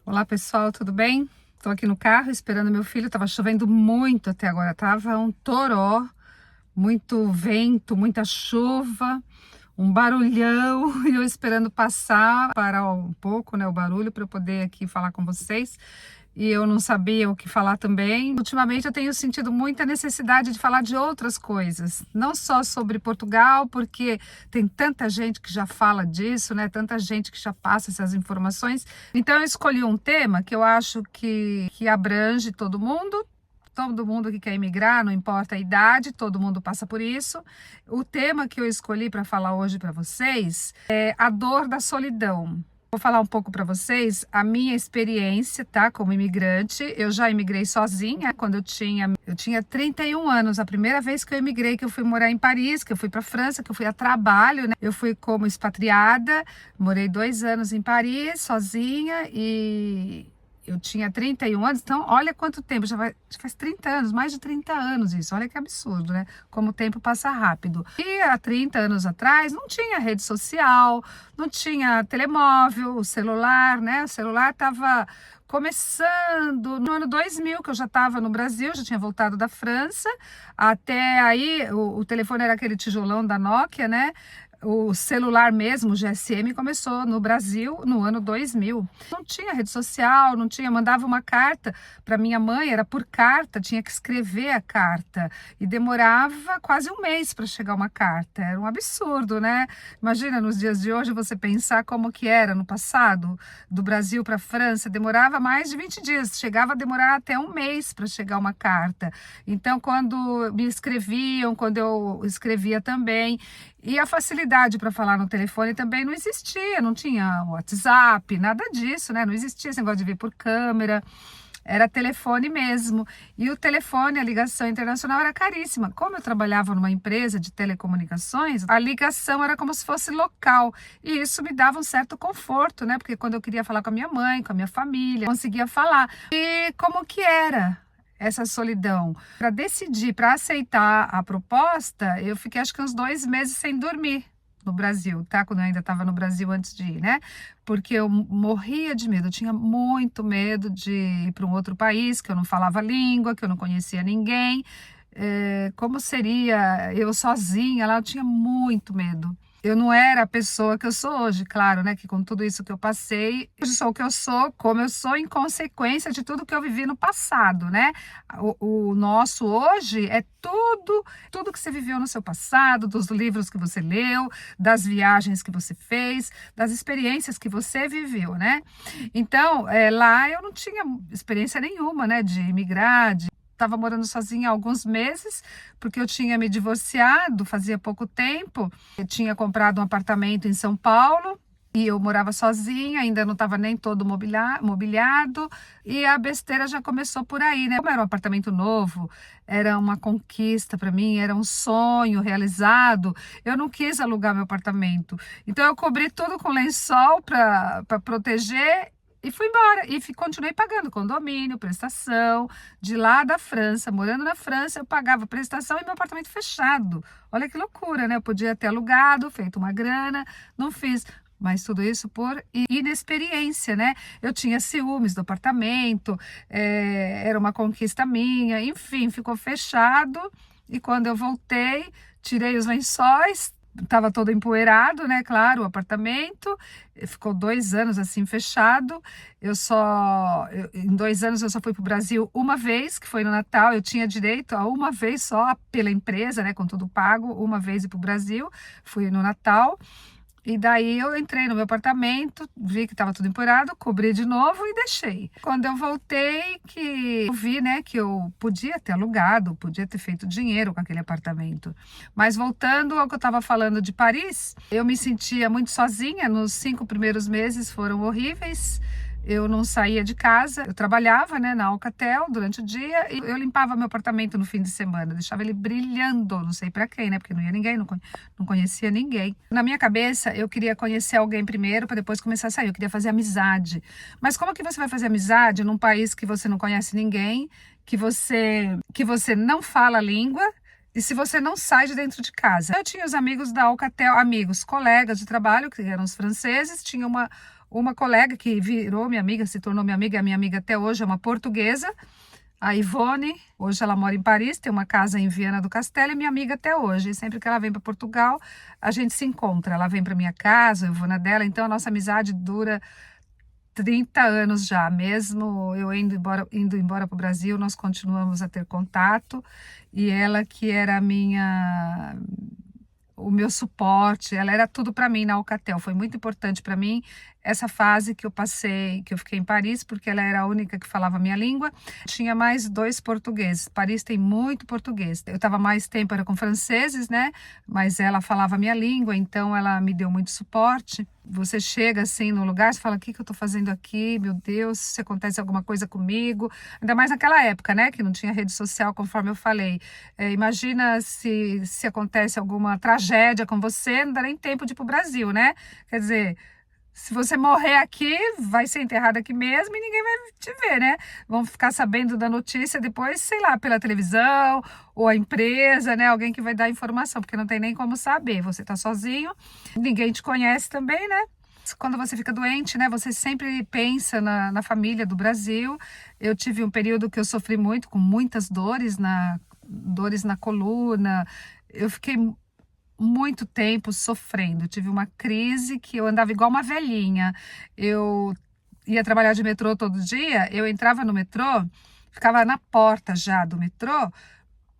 Olá pessoal, tudo bem? Estou aqui no carro esperando meu filho, estava chovendo muito até agora, tava um toró, muito vento, muita chuva, um barulhão e eu esperando passar, parar um pouco, né, o barulho para eu poder aqui falar com vocês. E eu não sabia o que falar também. Ultimamente eu tenho sentido muita necessidade de falar de outras coisas, não só sobre Portugal, porque tem tanta gente que já fala disso, né? Tanta gente que já passa essas informações. Então eu escolhi um tema que eu acho que abrange todo mundo. Todo mundo que quer imigrar, não importa a idade, todo mundo passa por isso. O tema que eu escolhi para falar hoje para vocês é a dor da solidão. Vou falar um pouco para vocês a minha experiência, tá? Como imigrante. Eu já imigrei sozinha quando eu tinha 31 anos. A primeira vez que eu imigrei, que eu fui morar em Paris, que eu fui para França, que eu fui a trabalho, né? Eu fui como expatriada, morei 2 anos em Paris sozinha e eu tinha 31 anos, então olha quanto tempo, já faz 30 anos, mais de 30 anos isso, olha que absurdo, né? Como o tempo passa rápido. E há 30 anos atrás não tinha rede social, não tinha telemóvel, o celular, né? O celular estava começando no ano 2000, que eu já estava no Brasil, já tinha voltado da França, até aí o telefone era aquele tijolão da Nokia, né? O celular mesmo, o GSM, começou no Brasil no ano 2000. Não tinha rede social, não tinha, mandava uma carta para minha mãe, era por carta, tinha que escrever a carta e demorava quase um mês para chegar uma carta. Era um absurdo, né? Imagina nos dias de hoje você pensar como que era no passado, do Brasil para a França, demorava mais de 20 dias, chegava a demorar até um mês para chegar uma carta. Então, quando me escreviam, quando eu escrevia também, e a facilidade para falar no telefone também não existia, não tinha WhatsApp, nada disso, né? Não existia esse negócio de vir por câmera, era telefone mesmo. E o telefone, a ligação internacional era caríssima. Como eu trabalhava numa empresa de telecomunicações, a ligação era como se fosse local. E isso me dava um certo conforto, né? Porque quando eu queria falar com a minha mãe, com a minha família, conseguia falar. E como que era essa solidão? Para decidir, para aceitar a proposta, eu fiquei acho que uns 2 meses sem dormir no Brasil, tá? Quando eu ainda estava no Brasil antes de ir, né? Porque eu morria de medo, eu tinha muito medo de ir para um outro país, que eu não falava a língua, que eu não conhecia ninguém. Como seria eu sozinha lá? Eu tinha muito medo. Eu não era a pessoa que eu sou hoje, claro, né? Que com tudo isso que eu passei, eu sou o que eu sou, como eu sou, em consequência de tudo que eu vivi no passado, né? O nosso hoje é tudo que você viveu no seu passado, dos livros que você leu, das viagens que você fez, das experiências que você viveu, né? Então, lá eu não tinha experiência nenhuma, né? De imigrar, estava morando sozinha há alguns meses, porque eu tinha me divorciado fazia pouco tempo. Eu tinha comprado um apartamento em São Paulo e eu morava sozinha, ainda não estava nem todo mobiliado, e a besteira já começou por aí, né? Como era um apartamento novo, era uma conquista para mim, era um sonho realizado, eu não quis alugar meu apartamento. Então eu cobri tudo com lençol para proteger e fui embora, e continuei pagando condomínio, prestação, de lá da França, morando na França, eu pagava prestação e meu apartamento fechado. Olha que loucura, né? Eu podia ter alugado, feito uma grana, não fiz. Mas tudo isso por inexperiência, né? Eu tinha ciúmes do apartamento, era uma conquista minha, enfim, ficou fechado. E quando eu voltei, tirei os lençóis, estava todo empoeirado, né? Claro, o apartamento ficou 2 anos assim fechado. Em 2 anos eu só fui para o Brasil uma vez, que foi no Natal. Eu tinha direito a uma vez só pela empresa, né? Com tudo pago, uma vez ir para o Brasil. Fui no Natal. E daí eu entrei no meu apartamento, vi que estava tudo empoeirado, cobri de novo e deixei. Quando eu voltei, que eu vi, né, que eu podia ter alugado, podia ter feito dinheiro com aquele apartamento. Mas voltando ao que eu estava falando de Paris, eu me sentia muito sozinha. Nos 5 primeiros meses foram horríveis. Eu não saía de casa, eu trabalhava, né, na Alcatel durante o dia e eu limpava meu apartamento no fim de semana, deixava ele brilhando, não sei para quem, né, porque não ia ninguém, não conhecia ninguém. Na minha cabeça, eu queria conhecer alguém primeiro para depois começar a sair, eu queria fazer amizade. Mas como que você vai fazer amizade num país que você não conhece ninguém, que você não fala a língua? E se você não sai de dentro de casa? Eu tinha os amigos da Alcatel, amigos, colegas de trabalho, que eram os franceses, tinha uma colega que virou minha amiga, se tornou minha amiga, é minha amiga até hoje, é uma portuguesa, a Ivone. Hoje ela mora em Paris, tem uma casa em Viana do Castelo, e minha amiga até hoje. E sempre que ela vem para Portugal, a gente se encontra. Ela vem para minha casa, eu vou na dela, então a nossa amizade dura 30 anos já. Mesmo eu indo embora para o Brasil, nós continuamos a ter contato. E ela que era o meu suporte, ela era tudo para mim na Alcatel. Foi muito importante para mim essa fase que eu passei, que eu fiquei em Paris, porque ela era a única que falava a minha língua. Tinha mais 2 portugueses. Paris tem muito português. Eu estava mais tempo era com franceses, né? Mas ela falava a minha língua, então ela me deu muito suporte. Você chega assim no lugar, você fala: o que que eu estou fazendo aqui? Meu Deus, se acontece alguma coisa comigo. Ainda mais naquela época, né? Que não tinha rede social, conforme eu falei. Imagina se acontece alguma tragédia com você, não dá nem tempo de ir para o Brasil, né? Quer dizer, se você morrer aqui, vai ser enterrado aqui mesmo e ninguém vai te ver, né? Vão ficar sabendo da notícia depois, sei lá, pela televisão ou a empresa, né? Alguém que vai dar informação, porque não tem nem como saber. Você tá sozinho, ninguém te conhece também, né? Quando você fica doente, né? Você sempre pensa na família do Brasil. Eu tive um período que eu sofri muito, com muitas dores na coluna. Eu fiquei muito tempo sofrendo. Eu tive uma crise que eu andava igual uma velhinha. Eu ia trabalhar de metrô todo dia, eu entrava no metrô, ficava na porta já do metrô,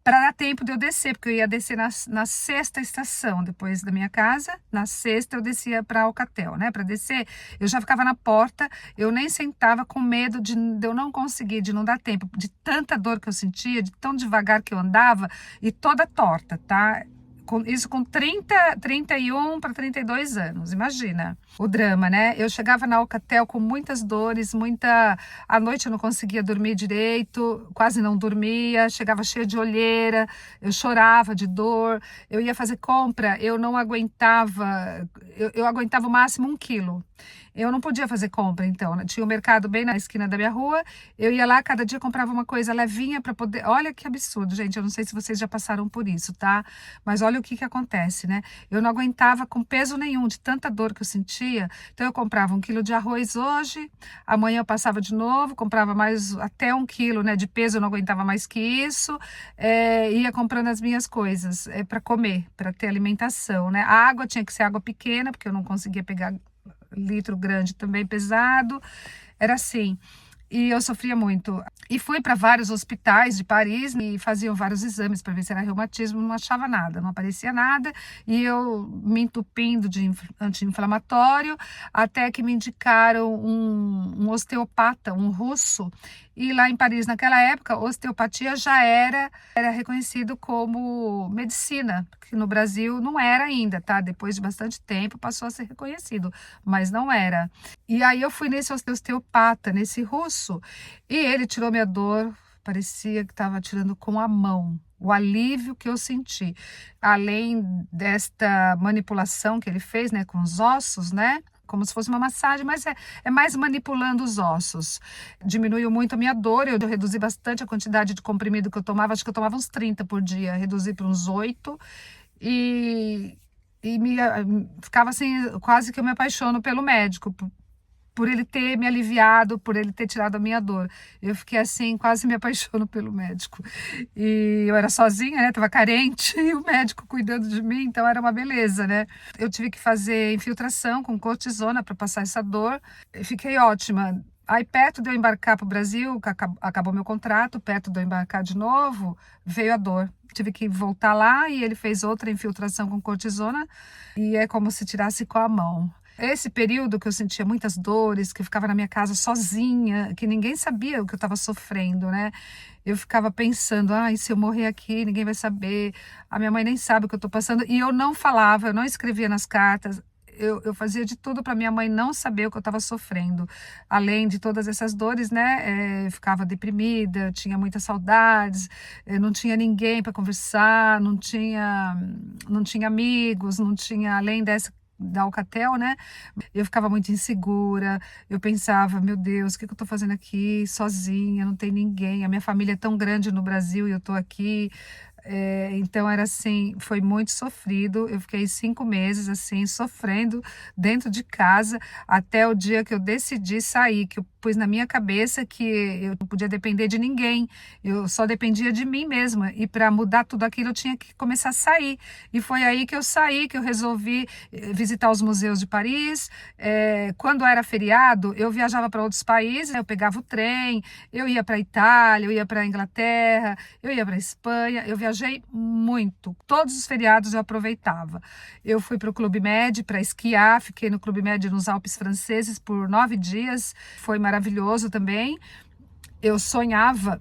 para dar tempo de eu descer, porque eu ia descer na sexta estação, depois da minha casa. Na sexta eu descia para Alcatel, né? Para descer, eu já ficava na porta, eu nem sentava, com medo de eu não conseguir, de não dar tempo, de tanta dor que eu sentia, de tão devagar que eu andava e toda torta, tá? Isso com 31 para 32 anos, imagina o drama, né? Eu chegava na Alcatel com muitas dores, à noite eu não conseguia dormir direito, quase não dormia, chegava cheia de olheira, eu chorava de dor, eu ia fazer compra, eu não aguentava, eu aguentava o máximo 1 quilo. Eu não podia fazer compra, então, né? Tinha um mercado bem na esquina da minha rua, eu ia lá, cada dia comprava uma coisa levinha para poder... Olha que absurdo, gente, eu não sei se vocês já passaram por isso, tá? Mas olha o que acontece, né? Eu não aguentava com peso nenhum, de tanta dor que eu sentia, então eu comprava 1 quilo de arroz hoje, amanhã eu passava de novo, comprava mais até 1 quilo, né, de peso, eu não aguentava mais que isso, ia comprando as minhas coisas para comer, para ter alimentação, né? A água tinha que ser água pequena, porque eu não conseguia pegar litro grande também pesado, era assim. E eu sofria muito. E fui para vários hospitais de Paris e faziam vários exames para ver se era reumatismo, não achava nada, não aparecia nada. E eu me entupindo de anti-inflamatório, até que me indicaram um osteopata, um russo. E lá em Paris, naquela época, osteopatia já era reconhecido como medicina, que no Brasil não era ainda, tá? Depois de bastante tempo passou a ser reconhecido, mas não era. E aí eu fui nesse osteopata, nesse russo, e ele tirou minha dor, parecia que estava tirando com a mão. O alívio que eu senti, além desta manipulação que ele fez, né, com os ossos, né? Como se fosse uma massagem, mas é mais manipulando os ossos. Diminuiu muito a minha dor, eu reduzi bastante a quantidade de comprimido que eu tomava, acho que eu tomava uns 30 por dia, reduzi para uns 8, e ficava assim, quase que eu me apaixono pelo médico, por ele ter me aliviado, por ele ter tirado a minha dor. Eu fiquei assim, quase me apaixono pelo médico. E eu era sozinha, né? Tava carente, e o médico cuidando de mim, então era uma beleza, né? Eu tive que fazer infiltração com cortisona para passar essa dor. Eu fiquei ótima. Aí, perto de eu embarcar para o Brasil, acabou meu contrato, perto de eu embarcar de novo, veio a dor. Tive que voltar lá e ele fez outra infiltração com cortisona e é como se tirasse com a mão. Esse período que eu sentia muitas dores, que eu ficava na minha casa sozinha, que ninguém sabia o que eu estava sofrendo, né? Eu ficava pensando, ai, se eu morrer aqui, ninguém vai saber, a minha mãe nem sabe o que eu estou passando. E eu não falava, eu não escrevia nas cartas, eu fazia de tudo para minha mãe não saber o que eu estava sofrendo. Além de todas essas dores, né? Ficava deprimida, tinha muitas saudades, não tinha ninguém para conversar, não tinha amigos, não tinha, além da Alcatel, né? Eu ficava muito insegura, eu pensava, meu Deus, o que eu tô fazendo aqui sozinha, não tem ninguém, a minha família é tão grande no Brasil e eu tô aqui. Então era assim, foi muito sofrido. Eu fiquei 5 meses assim, sofrendo dentro de casa, até o dia que eu decidi sair, que eu pus na minha cabeça que eu não podia depender de ninguém, eu só dependia de mim mesma, e para mudar tudo aquilo eu tinha que começar a sair. E foi aí que eu saí, que eu resolvi visitar os museus de Paris. Quando era feriado, eu viajava para outros países, né? Eu pegava o trem, eu ia para a Itália, eu ia para a Inglaterra, eu ia para a Espanha, eu viajei muito. Todos os feriados eu aproveitava. Eu fui para o Clube Med para esquiar, fiquei no Clube Med nos Alpes franceses por 9 dias, foi maravilhoso também. Eu sonhava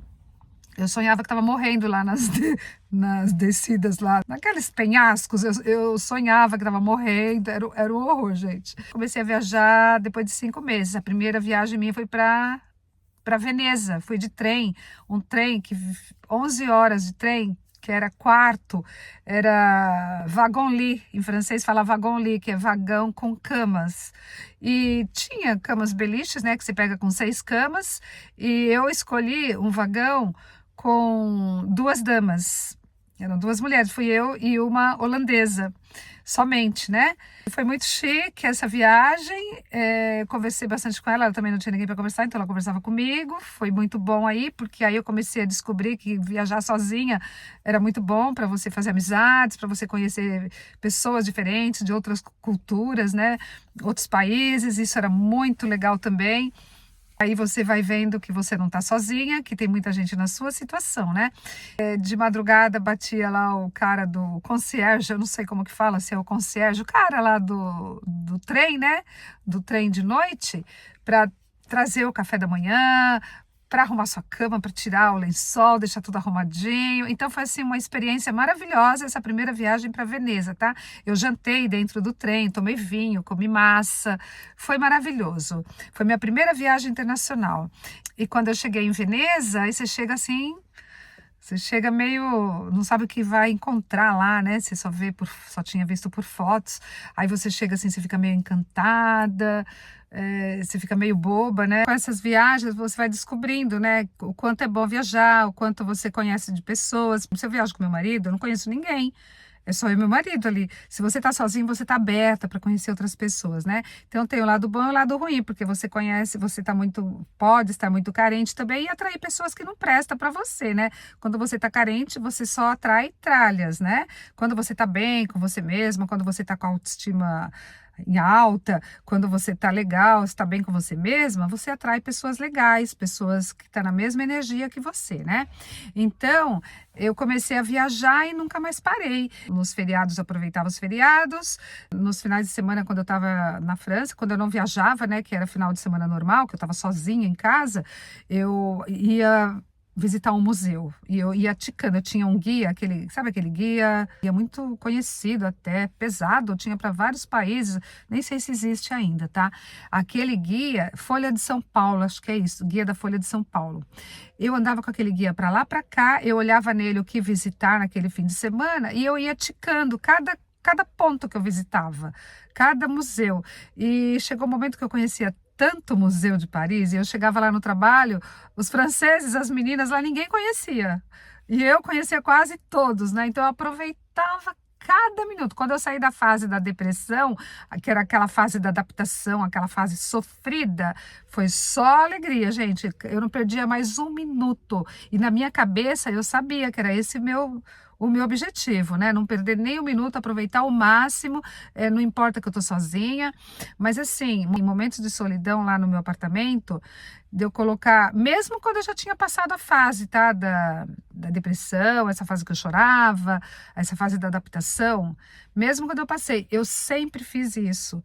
que estava morrendo lá nas descidas lá, naqueles penhascos. Eu sonhava que estava morrendo, era um horror, gente. Comecei a viajar depois de 5 meses. A primeira viagem minha foi para Veneza, fui de trem, um trem que 11 horas de trem, que era quarto, era wagon-lit, em francês fala wagon-lit, que é vagão com camas. E tinha camas beliches, né, que você pega com 6 camas, e eu escolhi um vagão com 2 damas. Eram 2 mulheres, fui eu e uma holandesa, somente, né? Foi muito chique essa viagem, conversei bastante com ela também não tinha ninguém para conversar, então ela conversava comigo, foi muito bom aí, porque aí eu comecei a descobrir que viajar sozinha era muito bom para você fazer amizades, para você conhecer pessoas diferentes, de outras culturas, né? Outros países, isso era muito legal também. Aí você vai vendo que você não está sozinha, que tem muita gente na sua situação, né? De madrugada batia lá o cara do concierge, eu não sei como que fala, se é o concierge, o cara lá do trem, né? Do trem de noite, para trazer o café da manhã, para arrumar sua cama, para tirar o lençol, deixar tudo arrumadinho. Então foi assim uma experiência maravilhosa essa primeira viagem para Veneza, tá? Eu jantei dentro do trem, tomei vinho, comi massa, foi maravilhoso. Foi minha primeira viagem internacional. E quando eu cheguei em Veneza, aí você chega assim, você chega meio, não sabe o que vai encontrar lá, né? Você só tinha visto por fotos. Aí você chega assim, você fica meio encantada, você fica meio boba, né? Com essas viagens você vai descobrindo, né? O quanto é bom viajar, o quanto você conhece de pessoas. Se eu viajo com meu marido, eu não conheço ninguém. É só eu e meu marido ali. Se você tá sozinho, você tá aberta para conhecer outras pessoas, né? Então tem o lado bom e o lado ruim, porque você conhece, pode estar muito carente também e atrair pessoas que não prestam para você, né? Quando você tá carente, você só atrai tralhas, né? Quando você tá bem com você mesma, quando você tá com a autoestima em alta, quando você tá legal, está bem com você mesma, você atrai pessoas legais, pessoas que estão na mesma energia que você, né? Então, eu comecei a viajar e nunca mais parei. Nos feriados, eu aproveitava os feriados. Nos finais de semana, quando eu estava na França, quando eu não viajava, né, que era final de semana normal, que eu estava sozinha em casa, eu ia visitar um museu. E eu ia ticando, eu tinha um guia, sabe aquele guia muito conhecido até, pesado, eu tinha para vários países, nem sei se existe ainda, tá? Aquele guia, Folha de São Paulo, acho que é isso, guia da Folha de São Paulo. Eu andava com aquele guia para lá, para cá, eu olhava nele o que visitar naquele fim de semana e eu ia ticando cada ponto que eu visitava, cada museu. E chegou um momento que eu conhecia tanto museu de Paris, e eu chegava lá no trabalho, os franceses, as meninas lá, ninguém conhecia. E eu conhecia quase todos, né? Então eu aproveitava cada minuto. Quando eu saí da fase da depressão, que era aquela fase da adaptação, aquela fase sofrida, foi só alegria, gente. Eu não perdia mais um minuto. E na minha cabeça eu sabia que era esse o meu objetivo, né? Não perder nem um minuto, aproveitar ao máximo, não importa que eu tô sozinha, mas assim, em momentos de solidão lá no meu apartamento, de eu colocar, mesmo quando eu já tinha passado a fase, tá? Da depressão, essa fase que eu chorava, essa fase da adaptação, mesmo quando eu passei, eu sempre fiz isso.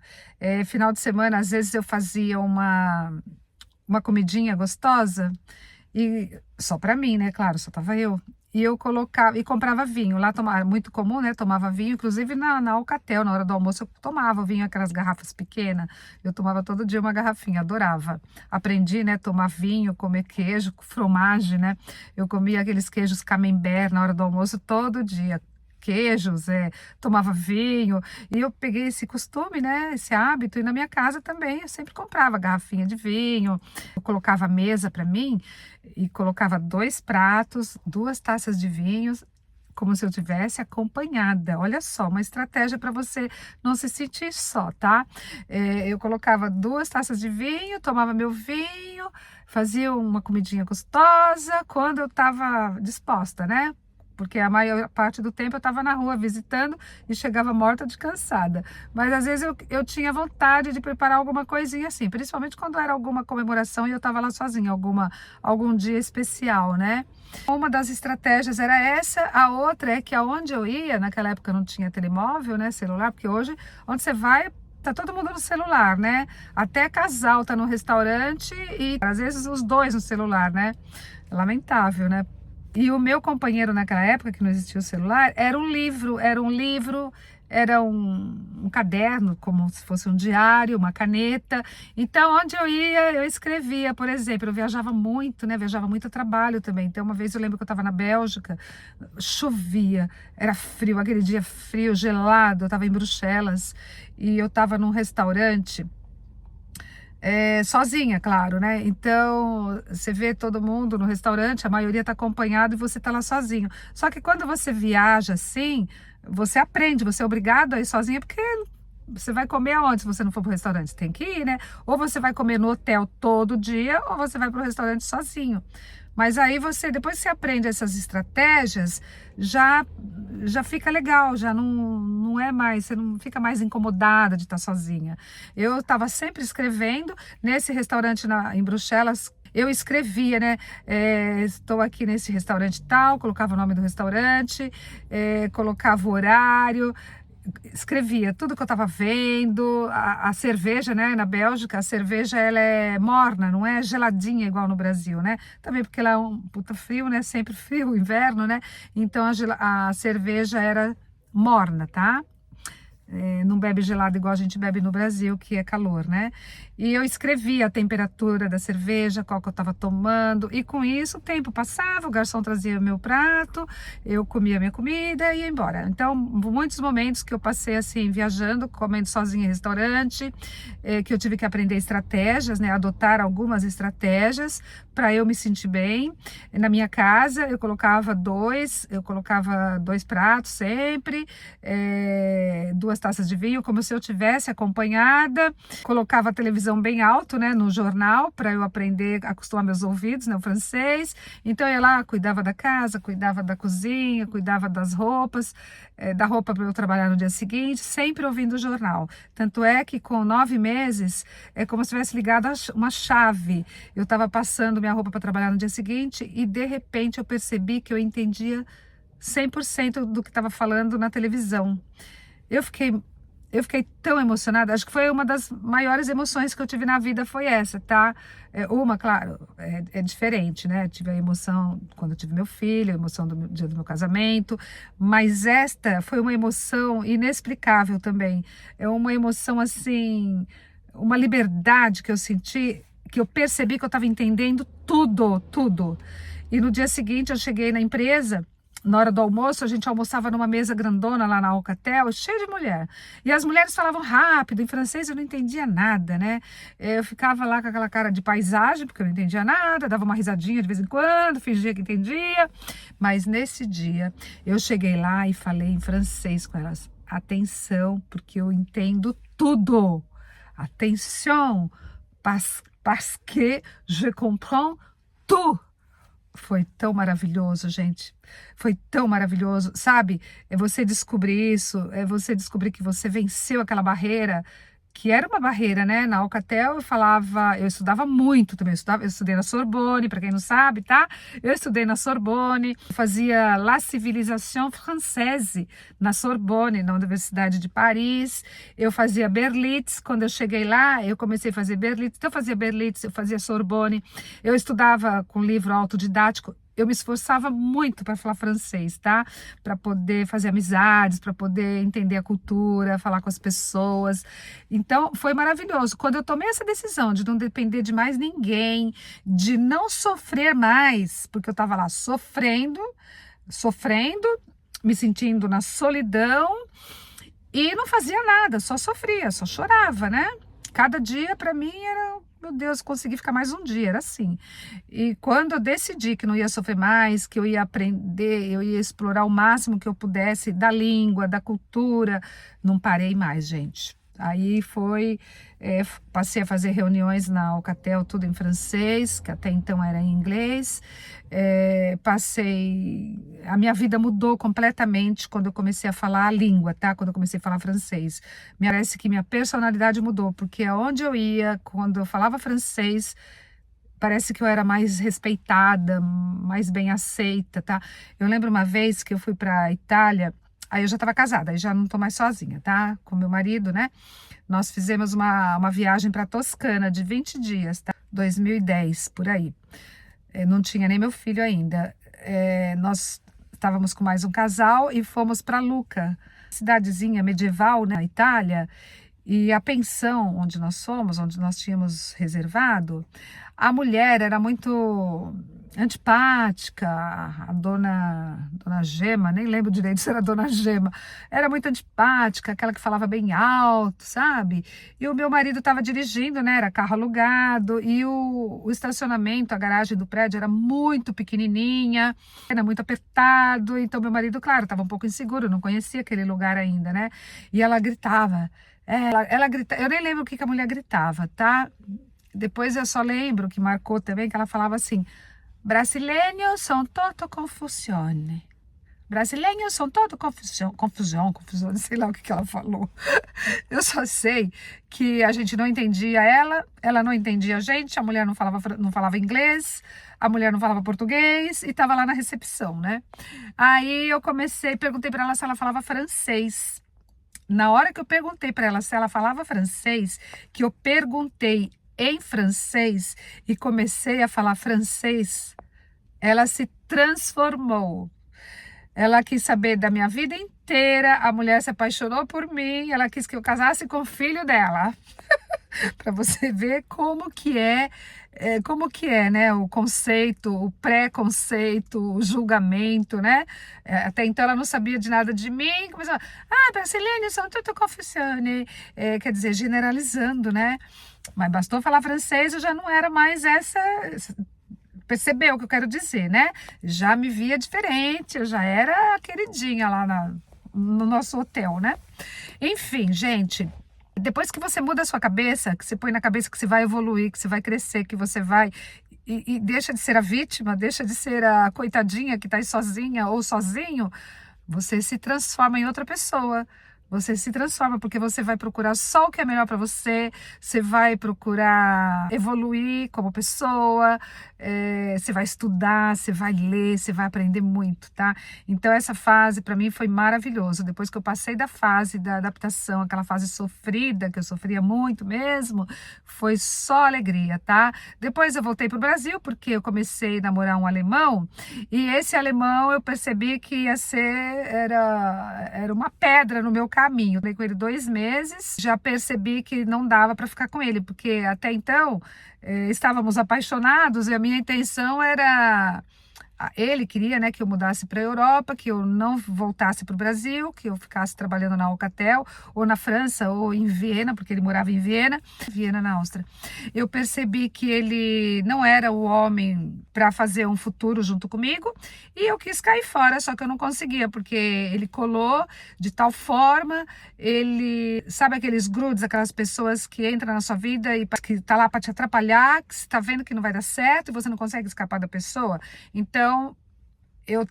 Final de semana, às vezes eu fazia uma comidinha gostosa, e só para mim, né? Claro, só tava eu. E eu colocava e comprava vinho. Lá tomava, muito comum, né? Tomava vinho, inclusive na Alcatel, na hora do almoço, eu tomava vinho, aquelas garrafas pequenas. Eu tomava todo dia uma garrafinha, adorava. Aprendi, né? Tomar vinho, comer queijo, fromagem, né? Eu comia aqueles queijos camembert na hora do almoço todo dia. Queijos, tomava vinho, e eu peguei esse costume, né, esse hábito, e na minha casa também eu sempre comprava garrafinha de vinho, eu colocava a mesa para mim, e colocava 2 pratos, 2 taças de vinhos, como se eu tivesse acompanhada. Olha só, uma estratégia para você não se sentir só, tá? Eu colocava 2 taças de vinho, tomava meu vinho, fazia uma comidinha gostosa quando eu estava disposta, né? Porque a maior parte do tempo eu estava na rua visitando e chegava morta de cansada. Mas às vezes eu tinha vontade de preparar alguma coisinha assim, principalmente quando era alguma comemoração e eu estava lá sozinha, algum dia especial, né? Uma das estratégias era essa, a outra é que aonde eu ia, naquela época não tinha telemóvel, né, celular, porque hoje, onde você vai, tá todo mundo no celular, né? Até casal tá no restaurante e às vezes os dois no celular, né? Lamentável, né? E o meu companheiro naquela época, que não existia o celular, era um livro, era um caderno, como se fosse um diário, uma caneta. Então, onde eu ia, eu escrevia, por exemplo, eu viajava muito, né? Viajava muito a trabalho também. Então, uma vez eu lembro que eu estava na Bélgica, chovia, era frio, aquele dia frio, gelado, eu estava em Bruxelas e eu estava num restaurante. Sozinha, claro, né? Então, você vê todo mundo no restaurante, a maioria está acompanhado e você está lá sozinho. Só que quando você viaja assim, você aprende, você é obrigado a ir sozinha, porque você vai comer aonde se você não for para o restaurante? Você tem que ir, né? Ou você vai comer no hotel todo dia, ou você vai para o restaurante sozinho. Mas aí você, depois que você aprende essas estratégias, já fica legal, já não é mais, você não fica mais incomodada de estar sozinha. Eu estava sempre escrevendo nesse restaurante em Bruxelas. Eu escrevia, né? Estou aqui nesse restaurante tal, colocava o nome do restaurante, colocava o horário, escrevia tudo que eu estava vendo. A cerveja, né, na Bélgica, a cerveja ela é morna, não é geladinha igual no Brasil, né? Também porque lá é um puta frio, né? Sempre frio, inverno, né? Então a cerveja era morna, tá? Não bebe gelado igual a gente bebe no Brasil, que é calor, né? E eu escrevia a temperatura da cerveja, qual que eu estava tomando, e com isso o tempo passava, o garçom trazia meu prato, eu comia minha comida e ia embora. Então, muitos momentos que eu passei assim, viajando, comendo sozinha em restaurante, que eu tive que aprender estratégias, né? Adotar algumas estratégias para eu me sentir bem. Na minha casa, eu colocava dois pratos sempre, 2 taças de vinho, como se eu tivesse acompanhada, colocava a televisão bem alto, né, no jornal, para eu aprender, acostumar meus ouvidos, né, o francês. Então eu ia lá, cuidava da casa, cuidava da cozinha, cuidava das roupas, da roupa para eu trabalhar no dia seguinte, sempre ouvindo o jornal. Tanto é que com 9 meses, é como se tivesse ligado uma chave. Eu estava passando minha roupa para trabalhar no dia seguinte e de repente eu percebi que eu entendia 100% do que estava falando na televisão. Eu fiquei tão emocionada, acho que foi uma das maiores emoções que eu tive na vida, foi essa, tá? Claro, é diferente, né? Tive a emoção quando eu tive meu filho, a emoção do dia do meu casamento, mas esta foi uma emoção inexplicável também. É uma emoção, assim, uma liberdade que eu senti, que eu percebi que eu estava entendendo tudo. E no dia seguinte eu cheguei na empresa. Na hora do almoço, a gente almoçava numa mesa grandona lá na Alcatel, cheia de mulher. E as mulheres falavam rápido, em francês eu não entendia nada, né? Eu ficava lá com aquela cara de paisagem, porque eu não entendia nada, dava uma risadinha de vez em quando, fingia que entendia. Mas nesse dia, eu cheguei lá e falei em francês com elas. Atenção, porque eu entendo tudo. Attention, parce que je comprends tout. Foi tão maravilhoso, gente. Foi tão maravilhoso, sabe? É você descobrir isso, é você descobrir que você venceu aquela barreira, que era uma barreira, né? Na Alcatel eu estudava muito também, eu estudei na Sorbonne, para quem não sabe, tá? Eu estudei na Sorbonne, fazia La Civilisation Française na Sorbonne, na Universidade de Paris. Eu fazia Berlitz, quando eu cheguei lá, eu comecei a fazer Berlitz, então eu fazia Berlitz, eu fazia Sorbonne, eu estudava com livro autodidático. Eu me esforçava muito para falar francês, tá? Para poder fazer amizades, para poder entender a cultura, falar com as pessoas. Então, foi maravilhoso. Quando eu tomei essa decisão de não depender de mais ninguém, de não sofrer mais, porque eu estava lá sofrendo, me sentindo na solidão e não fazia nada, só sofria, só chorava, né? cada dia para mim era, meu Deus, consegui ficar mais um dia, era assim. E quando eu decidi que não ia sofrer mais, que eu ia aprender, eu ia explorar o máximo que eu pudesse da língua, da cultura, não parei mais, gente. Aí passei a fazer reuniões na Alcatel, tudo em francês, que até então era em inglês. A minha vida mudou completamente quando eu comecei a falar a língua, tá? Quando eu comecei a falar francês. Me parece que minha personalidade mudou, porque aonde eu ia, quando eu falava francês, parece que eu era mais respeitada, mais bem aceita, tá? Eu lembro uma vez que eu fui para a Itália. Aí eu já estava casada, aí já não tô mais sozinha, tá? Com meu marido, né? Nós fizemos uma viagem para Toscana de 20 dias, tá? 2010, por aí. Não tinha nem meu filho ainda. Nós estávamos com mais um casal e fomos para Lucca, cidadezinha medieval, né, na Itália. E a pensão onde nós fomos, onde nós tínhamos reservado, a mulher era muito antipática, a dona Gema, nem lembro direito se era dona Gema, era muito antipática, aquela que falava bem alto, sabe? E o meu marido estava dirigindo, né? Era carro alugado, e o estacionamento, a garagem do prédio era muito pequenininha, era muito apertado, então meu marido, claro, estava um pouco inseguro, não conhecia aquele lugar ainda, né? E ela gritava. Ela grita, eu nem lembro o que a mulher gritava, tá? Depois eu só lembro que marcou também que ela falava assim: brasileiros são todo confusione. Brasileiros são todo confusão, sei lá o que ela falou. Eu só sei que a gente não entendia ela não entendia a gente, a mulher não falava inglês, a mulher não falava português e estava lá na recepção, né? Aí eu perguntei para ela se ela falava francês. Na hora que eu perguntei para ela se ela falava francês, que eu perguntei em francês e comecei a falar francês, ela se transformou. Ela quis saber da minha vida inteira, a mulher se apaixonou por mim, ela quis que eu casasse com o filho dela. Para você ver como que é, né, o conceito, o preconceito, o julgamento, né? Até então ela não sabia de nada de mim, começou, brasileiros são tudo confusione, quer dizer, generalizando, né? Mas bastou falar francês, eu já não era mais percebeu o que eu quero dizer, né? Já me via diferente, eu já era a queridinha lá no nosso hotel, né? Enfim, gente, depois que você muda a sua cabeça, que você põe na cabeça que você vai evoluir, que você vai crescer, que você vai... E deixa de ser a vítima, deixa de ser a coitadinha que tá aí sozinha ou sozinho, você se transforma em outra pessoa. Você se transforma porque você vai procurar só o que é melhor para você, você vai procurar evoluir como pessoa, você vai estudar, você vai ler, você vai aprender muito, tá? Então essa fase para mim foi maravilhosa. Depois que eu passei da fase da adaptação, aquela fase sofrida, que eu sofria muito mesmo, foi só alegria, tá? Depois eu voltei pro Brasil porque eu comecei a namorar um alemão e esse alemão eu percebi que era uma pedra no meu caminho. Fiquei com ele 2 meses, já percebi que não dava para ficar com ele, porque até então estávamos apaixonados e a minha intenção era... Ele queria, né, que eu mudasse para a Europa, que eu não voltasse para o Brasil, que eu ficasse trabalhando na Alcatel, ou na França, ou em Viena, porque ele morava em Viena, na Áustria. Eu percebi que ele não era o homem para fazer um futuro junto comigo, e eu quis cair fora, só que eu não conseguia, porque ele colou de tal forma, sabe aqueles grudes, aquelas pessoas que entram na sua vida e que tá lá para te atrapalhar, que você tá vendo que não vai dar certo e você não consegue escapar da pessoa? Então, eu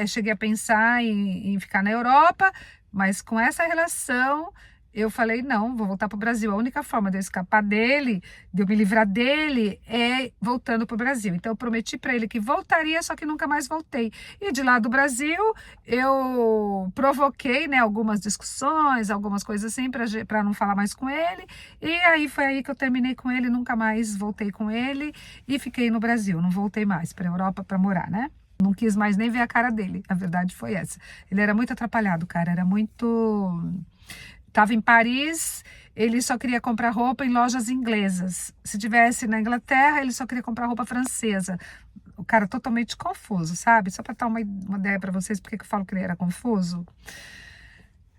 cheguei a pensar em ficar na Europa, mas com essa relação, eu falei, não, vou voltar para o Brasil. A única forma de eu escapar dele, de eu me livrar dele, é voltando para o Brasil. Então, eu prometi para ele que voltaria, só que nunca mais voltei. E de lá do Brasil, eu provoquei, né, algumas discussões, algumas coisas assim, para não falar mais com ele. E aí foi aí que eu terminei com ele, nunca mais voltei com ele e fiquei no Brasil. Não voltei mais para a Europa para morar, né? Não quis mais nem ver a cara dele, a verdade foi essa. Ele era muito atrapalhado, cara, era muito... Tava em Paris, ele só queria comprar roupa em lojas inglesas. Se tivesse na Inglaterra, ele só queria comprar roupa francesa. O cara totalmente confuso, sabe? Só para dar uma ideia para vocês porque que eu falo que ele era confuso.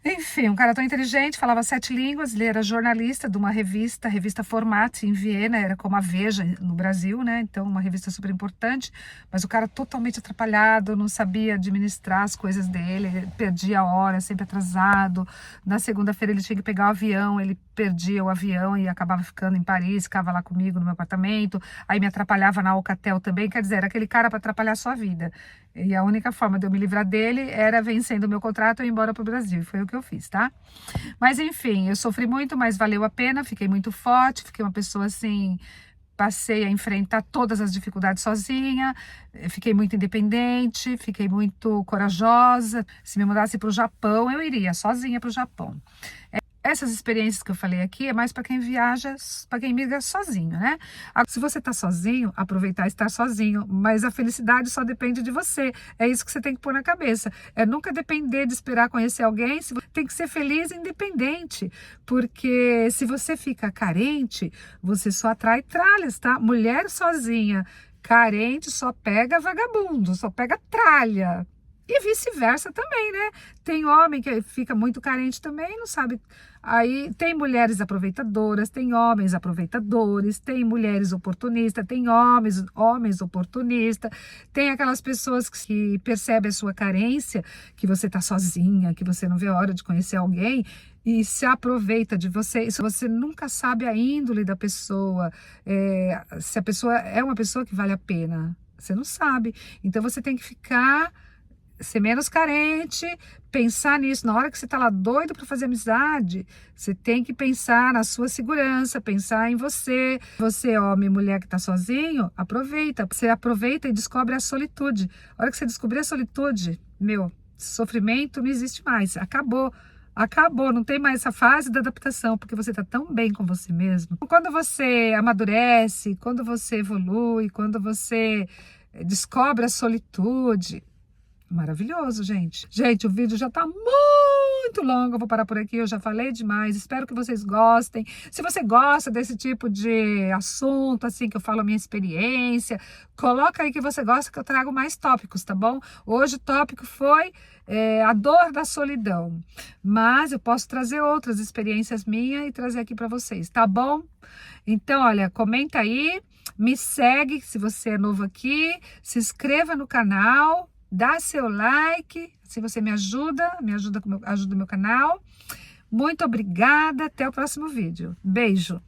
Enfim, um cara tão inteligente, falava 7 línguas, ele era jornalista de uma revista, a revista Format, em Viena, era como a Veja no Brasil, né? Então, uma revista super importante, mas o cara totalmente atrapalhado, não sabia administrar as coisas dele, ele perdia a hora, sempre atrasado. Na segunda-feira ele tinha que pegar o avião, ele perdia o avião e acabava ficando em Paris, ficava lá comigo no meu apartamento, aí me atrapalhava na Alcatel também, quer dizer, era aquele cara para atrapalhar a sua vida. E a única forma de eu me livrar dele era vencendo o meu contrato e ir embora para o Brasil. Foi o que eu fiz, tá? Mas enfim, eu sofri muito, mas valeu a pena. Fiquei muito forte, fiquei uma pessoa assim. Passei a enfrentar todas as dificuldades sozinha, fiquei muito independente, fiquei muito corajosa. Se me mudasse para o Japão, eu iria sozinha para o Japão. Essas experiências que eu falei aqui é mais para quem viaja, para quem migra sozinho, né? Se você está sozinho, aproveitar estar sozinho, mas a felicidade só depende de você. É isso que você tem que pôr na cabeça. É nunca depender de esperar conhecer alguém. Você tem que ser feliz e independente, porque se você fica carente, você só atrai tralhas, tá? Mulher sozinha, carente, só pega vagabundo, só pega tralha. E vice-versa também, né? Tem homem que fica muito carente também, não sabe. Aí tem mulheres aproveitadoras, tem homens aproveitadores, tem mulheres oportunistas, tem homens oportunistas, tem aquelas pessoas que percebem a sua carência, que você tá sozinha, que você não vê a hora de conhecer alguém e se aproveita de você. Isso você nunca sabe a índole da pessoa, se a pessoa é uma pessoa que vale a pena. Você não sabe. Então você tem que ser menos carente, pensar nisso. Na hora que você está lá doido para fazer amizade, você tem que pensar na sua segurança, pensar em você. Você, homem e mulher que está sozinho, aproveita. Você aproveita e descobre a solitude. A hora que você descobrir a solitude, meu, sofrimento não existe mais. Acabou. Acabou, não tem mais essa fase da adaptação, porque você está tão bem com você mesmo. Quando você amadurece, quando você evolui, quando você descobre a solitude, maravilhoso, gente. Gente, o vídeo já tá muito longo, eu vou parar por aqui, eu já falei demais, espero que vocês gostem. Se você gosta desse tipo de assunto, assim, que eu falo a minha experiência, coloca aí que você gosta que eu trago mais tópicos, tá bom? Hoje o tópico foi a dor da solidão, mas eu posso trazer outras experiências minhas e trazer aqui para vocês, tá bom? Então, olha, comenta aí, me segue se você é novo aqui, se inscreva no canal, dá seu like, se você ajuda o meu canal. Muito obrigada, até o próximo vídeo. Beijo!